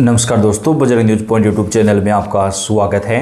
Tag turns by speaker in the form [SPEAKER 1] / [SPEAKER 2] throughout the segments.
[SPEAKER 1] नमस्कार दोस्तों, Bajrang news point YouTube channel में आपका स्वागत है।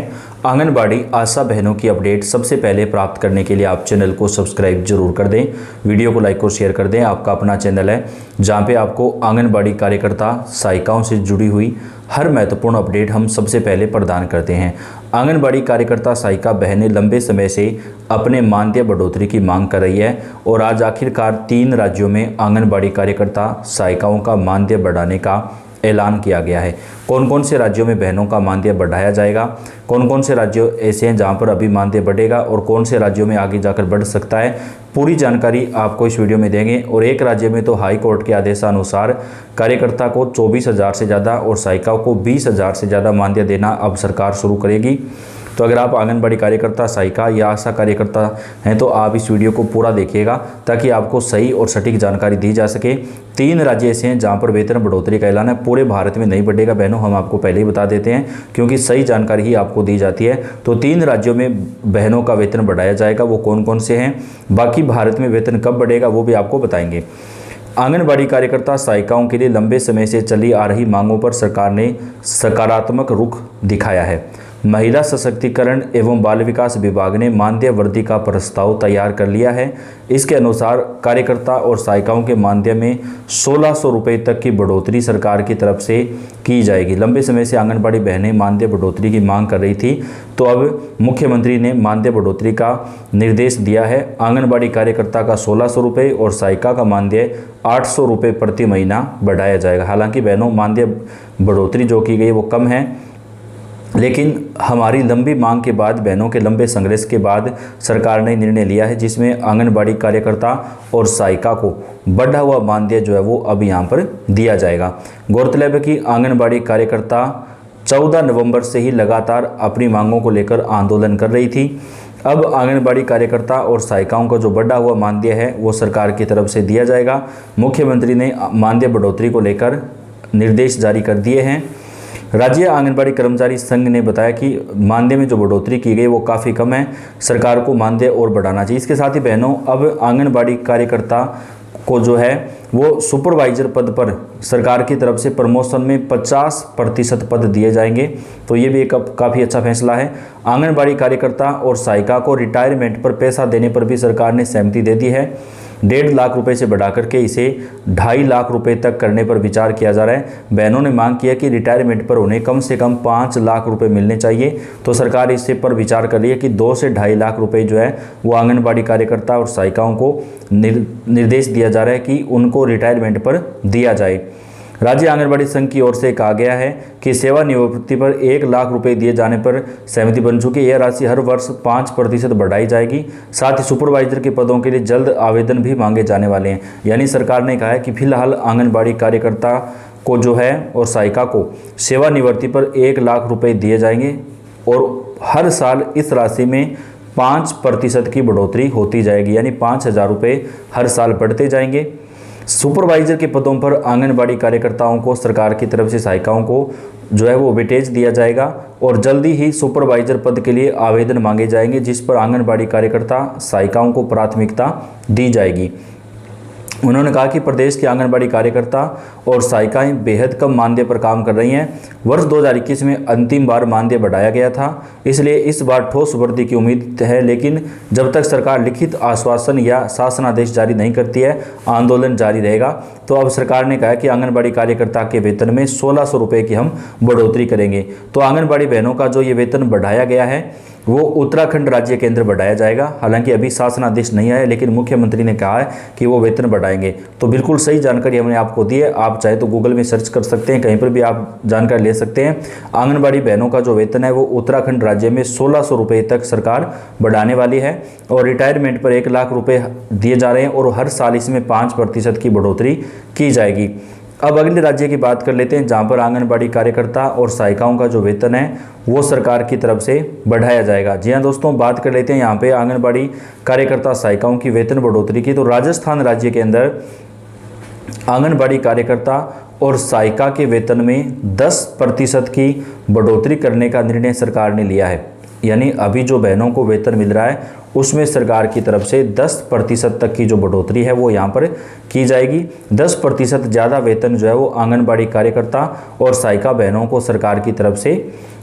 [SPEAKER 1] आंगनबाड़ी आशा बहनों की अपडेट सबसे पहले प्राप्त करने के लिए आप चैनल को सब्सक्राइब जरूर कर दें, वीडियो को लाइक और शेयर कर दें। आपका अपना चैनल है जहां पे आपको आंगनबाड़ी कार्यकर्ता सहायिकाओं से जुड़ी हुई हर महत्वपूर्ण अपडेट हम सबसे पहले प्रदान करते हैं। आंगनबाड़ी कार्यकर्ता सहायिका बहनें लंबे समय से अपने मानदेय बढ़ोतरी की मांग कर रही है और आज आखिरकार 3 राज्यों में आंगनबाड़ी कार्यकर्ता सहायिकाओं का मानदेय बढ़ाने का ऐलान किया गया है। कौन कौन से राज्यों में बहनों का मानदेय बढ़ाया जाएगा, कौन कौन से राज्य ऐसे हैं जहां पर अभी मानदेय बढ़ेगा और कौन से राज्यों में आगे जाकर बढ़ सकता है, पूरी जानकारी आपको इस वीडियो में देंगे। और एक राज्य में तो हाई कोर्ट के आदेशानुसार कार्यकर्ता को 24,000 से ज़्यादा और सहायिकाओं को 20,000 से ज़्यादा मानदेय देना अब सरकार शुरू करेगी। तो अगर आप आंगनबाड़ी कार्यकर्ता सहायिका या आशा कार्यकर्ता हैं तो आप इस वीडियो को पूरा देखिएगा ताकि आपको सही और सटीक जानकारी दी जा सके। 3 राज्य ऐसे हैं जहां पर वेतन बढ़ोतरी का ऐलान है। पूरे भारत में नहीं बढ़ेगा बहनों, हम आपको पहले ही बता देते हैं क्योंकि सही जानकारी ही आपको दी जाती है। तो 3 राज्यों में बहनों का वेतन बढ़ाया जाएगा, वो कौन कौन से हैं, बाकी भारत में वेतन कब बढ़ेगा वो भी आपको बताएंगे। आंगनबाड़ी कार्यकर्ता सहायिकाओं के लिए लंबे समय से चली आ रही मांगों पर सरकार ने सकारात्मक रुख दिखाया है। महिला सशक्तिकरण एवं बाल विकास विभाग ने मानदेय वृद्धि का प्रस्ताव तैयार कर लिया है। इसके अनुसार कार्यकर्ता और सहायिकाओं के मानदेय में 1,600 रुपये तक की बढ़ोतरी सरकार की तरफ से की जाएगी। लंबे समय से आंगनबाड़ी बहनें मानदेय बढ़ोतरी की मांग कर रही थी, तो अब मुख्यमंत्री ने मानदेय बढ़ोतरी का निर्देश दिया है। आंगनबाड़ी कार्यकर्ता का 1,600 रुपये और सहायिका का मानदेय 800 रुपये प्रति महीना बढ़ाया जाएगा। हालांकि बहनों, मानदेय बढ़ोतरी जो की गई वो कम है, लेकिन हमारी लंबी मांग के बाद, बहनों के लंबे संघर्ष के बाद सरकार ने निर्णय लिया है जिसमें आंगनबाड़ी कार्यकर्ता और सहायिका को बढ़ा हुआ मानदेय जो है वो अब यहाँ पर दिया जाएगा। गौरतलब है कि आंगनबाड़ी कार्यकर्ता 14 नवंबर से ही लगातार अपनी मांगों को लेकर आंदोलन कर रही थी। अब आंगनबाड़ी कार्यकर्ता और सहायिकाओं का जो बढ़ा हुआ मानदेय है वो सरकार की तरफ से दिया जाएगा। मुख्यमंत्री ने मानदेय बढ़ोतरी को लेकर निर्देश जारी कर दिए हैं। राज्य आंगनबाड़ी कर्मचारी संघ ने बताया कि मानदेय में जो बढ़ोतरी की गई वो काफ़ी कम है, सरकार को मानदेय और बढ़ाना चाहिए। इसके साथ ही बहनों, अब आंगनबाड़ी कार्यकर्ता को जो है वो सुपरवाइजर पद पर सरकार की तरफ से प्रमोशन में 50% पद दिए जाएंगे। तो ये भी एक काफ़ी अच्छा फैसला है। आंगनबाड़ी कार्यकर्ता और सहायिका को रिटायरमेंट पर पैसा देने पर भी सरकार ने सहमति दे दी है। 1.5 लाख रुपए से बढ़ा करके इसे 2.5 लाख रुपए तक करने पर विचार किया जा रहा है। बहनों ने मांग किया कि रिटायरमेंट पर उन्हें कम से कम 5 लाख रुपए मिलने चाहिए, तो सरकार इससे पर विचार कर रही है कि 2 से 2.5 लाख रुपए जो है वो आंगनबाड़ी कार्यकर्ता और सहायिकाओं को निर्देश दिया जा रहा है कि उनको रिटायरमेंट पर दिया जाए। राज्य आंगनबाड़ी संघ की ओर से कहा गया है कि सेवानिवृत्ति पर 1 लाख रुपए दिए जाने पर सहमति बन चुकी है। यह राशि हर वर्ष 5% बढ़ाई जाएगी। साथ ही सुपरवाइजर के पदों के लिए जल्द आवेदन भी मांगे जाने वाले हैं। यानी सरकार ने कहा है कि फिलहाल आंगनबाड़ी कार्यकर्ता को जो है और सहायिका को सेवानिवृत्ति पर 1 लाख रुपये दिए जाएंगे और हर साल इस राशि में 5% की बढ़ोतरी होती जाएगी, यानी 5,000 रुपये हर साल बढ़ते जाएंगे। सुपरवाइजर के पदों पर आंगनबाड़ी कार्यकर्ताओं को सरकार की तरफ से सहायिकाओं को जो है वो वेटेज दिया जाएगा और जल्दी ही सुपरवाइजर पद के लिए आवेदन मांगे जाएंगे, जिस पर आंगनबाड़ी कार्यकर्ता सहायिकाओं को प्राथमिकता दी जाएगी। उन्होंने कहा कि प्रदेश के आंगनबाड़ी कार्यकर्ता और सहायिकाएं बेहद कम मानदेय पर काम कर रही हैं। वर्ष 2021 में अंतिम बार मानदेय बढ़ाया गया था, इसलिए इस बार ठोस वृद्धि की उम्मीद है। लेकिन जब तक सरकार लिखित आश्वासन या शासनादेश जारी नहीं करती है, आंदोलन जारी रहेगा। तो अब सरकार ने कहा कि आंगनबाड़ी कार्यकर्ता के वेतन में 1,600 रुपये की हम बढ़ोतरी करेंगे। तो आंगनबाड़ी बहनों का जो ये वेतन बढ़ाया गया है वो उत्तराखंड राज्य के अंदर बढ़ाया जाएगा। हालांकि अभी शासनादेश नहीं आया, लेकिन मुख्यमंत्री ने कहा है कि वो वेतन बढ़ाएंगे। तो बिल्कुल सही जानकारी हमने आपको दी है। आप चाहे तो गूगल में सर्च कर सकते हैं, कहीं पर भी आप जानकारी ले सकते हैं। आंगनबाड़ी बहनों का जो वेतन है वो उत्तराखंड राज्य में 1,600 रुपये तक सरकार बढ़ाने वाली है और रिटायरमेंट पर 1 लाख रुपये दिए जा रहे हैं और हर साल इसमें 5% की बढ़ोतरी की जाएगी। अब अगले राज्य की बात कर लेते हैं जहां पर आंगनबाड़ी कार्यकर्ता और सहायिकाओं का जो वेतन है वो सरकार की तरफ से बढ़ाया जाएगा। जी हाँ दोस्तों, बात कर लेते हैं यहाँ पे आंगनबाड़ी कार्यकर्ता सहायिकाओं की वेतन बढ़ोतरी की। तो राजस्थान राज्य के अंदर आंगनबाड़ी कार्यकर्ता और सहायिका के वेतन में 10% की बढ़ोतरी करने का निर्णय सरकार ने लिया है। यानी अभी जो बहनों को वेतन मिल रहा है उसमें सरकार की तरफ से 10% तक की जो बढ़ोतरी है वो यहाँ पर की जाएगी। 10% ज़्यादा वेतन जो है वो आंगनबाड़ी कार्यकर्ता और सहायिका बहनों को सरकार की तरफ से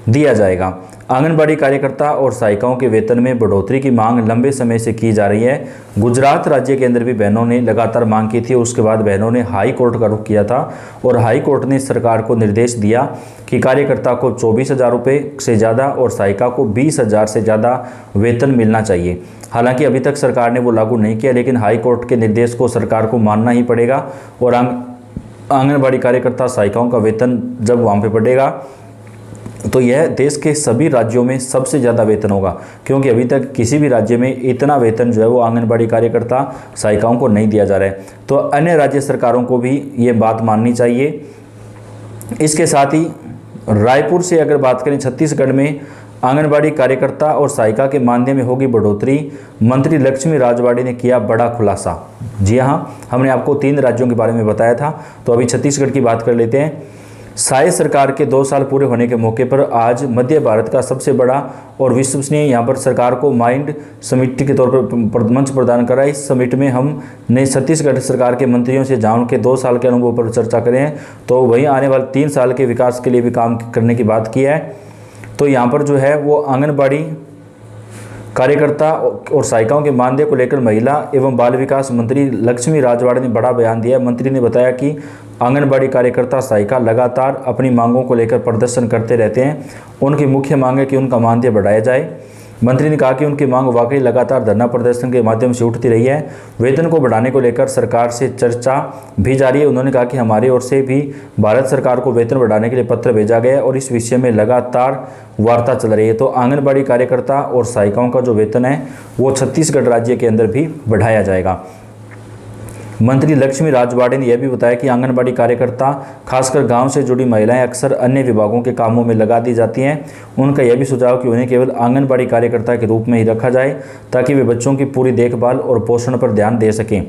[SPEAKER 1] दिया जाएगा। आंगनबाड़ी कार्यकर्ता और सहायिकाओं के वेतन में बढ़ोतरी की मांग लंबे समय से की जा रही है। गुजरात राज्य के अंदर भी बहनों ने लगातार मांग की थी। उसके बाद बहनों ने हाई कोर्ट का रुख किया था और हाई कोर्ट ने सरकार को निर्देश दिया कि कार्यकर्ता को 24,000 रुपये से ज़्यादा और सहायिका को 20,000 से ज़्यादा वेतन मिलना चाहिए। हालांकि अभी तक सरकार ने वो लागू नहीं किया, लेकिन हाई कोर्ट के निर्देश को सरकार को मानना ही पड़ेगा और आंगनबाड़ी कार्यकर्ता सहायिकाओं का वेतन जब वहाँ पे बढ़ेगा तो यह देश के सभी राज्यों में सबसे ज़्यादा वेतन होगा, क्योंकि अभी तक किसी भी राज्य में इतना वेतन जो है वो आंगनबाड़ी कार्यकर्ता सहायिकाओं को नहीं दिया जा रहा है। तो अन्य राज्य सरकारों को भी ये बात माननी चाहिए। इसके साथ ही रायपुर से अगर बात करें, छत्तीसगढ़ में आंगनबाड़ी कार्यकर्ता और सहायिका के मानदेय में होगी बढ़ोतरी। मंत्री लक्ष्मी राजवाड़े ने किया बड़ा खुलासा। जी हाँ, हमने आपको 3 राज्यों के बारे में बताया था, तो अभी छत्तीसगढ़ की बात कर लेते हैं। साय सरकार के 2 साल पूरे होने के मौके पर आज मध्य भारत का सबसे बड़ा और विश्वसनीय यहाँ पर सरकार को माइंड समिट के तौर पर मंच प्रदान करा। इस समिट में हमने छत्तीसगढ़ सरकार के मंत्रियों से जहाँ उनके 2 साल के अनुभव पर चर्चा करें, तो वहीं आने वाले 3 साल के विकास के लिए भी काम करने की बात की है। तो यहाँ पर जो है वो आंगनबाड़ी कार्यकर्ता और सहायिकाओं के मानदेय को लेकर महिला एवं बाल विकास मंत्री लक्ष्मी राजवाड़े ने बड़ा बयान दिया। मंत्री ने बताया कि आंगनबाड़ी कार्यकर्ता सहायिका लगातार अपनी मांगों को लेकर प्रदर्शन करते रहते हैं। उनकी मुख्य मांग है कि उनका मानदेय बढ़ाया जाए। मंत्री ने कहा कि उनकी मांग वाकई लगातार धरना प्रदर्शन के माध्यम से उठती रही है। वेतन को बढ़ाने को लेकर सरकार से चर्चा भी जारी है। उन्होंने कहा कि हमारी ओर से भी भारत सरकार को वेतन बढ़ाने के लिए पत्र भेजा गया है और इस विषय में लगातार वार्ता चल रही है। तो आंगनबाड़ी कार्यकर्ता और सहायिकाओं का जो वेतन है वो छत्तीसगढ़ राज्य के अंदर भी बढ़ाया जाएगा। मंत्री लक्ष्मी राजवाड़े ने यह भी बताया कि आंगनबाड़ी कार्यकर्ता खासकर गांव से जुड़ी महिलाएं अक्सर अन्य विभागों के कामों में लगा दी जाती हैं। उनका यह भी सुझाव कि उन्हें केवल आंगनबाड़ी कार्यकर्ता के रूप में ही रखा जाए ताकि वे बच्चों की पूरी देखभाल और पोषण पर ध्यान दे सकें।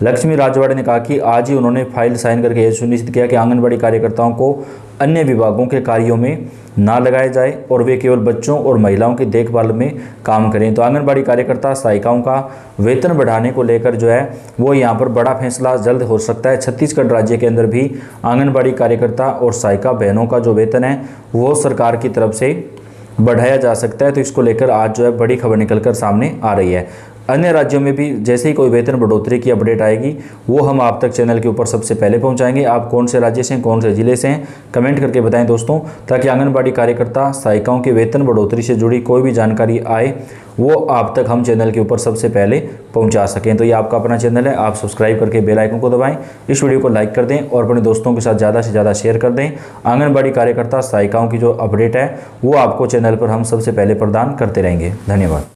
[SPEAKER 1] लक्ष्मी राजवाड़े ने कहा कि आज ही उन्होंने फाइल साइन करके यह सुनिश्चित किया कि आंगनबाड़ी कार्यकर्ताओं को अन्य विभागों के कार्यों में ना लगाया जाए और वे केवल बच्चों और महिलाओं की देखभाल में काम करें। तो आंगनबाड़ी कार्यकर्ता सहायिकाओं का वेतन बढ़ाने को लेकर जो है वो यहाँ पर बड़ा फैसला जल्द हो सकता है। छत्तीसगढ़ राज्य के अंदर भी आंगनबाड़ी कार्यकर्ता और सहायिका बहनों का जो वेतन है वो सरकार की तरफ से बढ़ाया जा सकता है। तो इसको लेकर आज जो है बड़ी खबर निकलकर सामने आ रही है। अन्य राज्यों में भी जैसे ही कोई वेतन बढ़ोतरी की अपडेट आएगी वो हम आप तक चैनल के ऊपर सबसे पहले पहुंचाएंगे। आप कौन से राज्य से हैं, कौन से ज़िले से हैं, कमेंट करके बताएं दोस्तों, ताकि आंगनबाड़ी कार्यकर्ता सहायिकाओं के वेतन बढ़ोतरी से जुड़ी कोई भी जानकारी आए वो आप तक हम चैनल के ऊपर सबसे पहले पहुँचा सकें। तो ये आपका अपना चैनल है, आप सब्सक्राइब करके बेल आइकन को दबाएँ, इस वीडियो को लाइक कर दें और अपने दोस्तों के साथ ज़्यादा से ज़्यादा शेयर कर दें। आंगनबाड़ी कार्यकर्ता सहायिकाओं की जो अपडेट है वो आपको चैनल पर हम सबसे पहले प्रदान करते रहेंगे। धन्यवाद।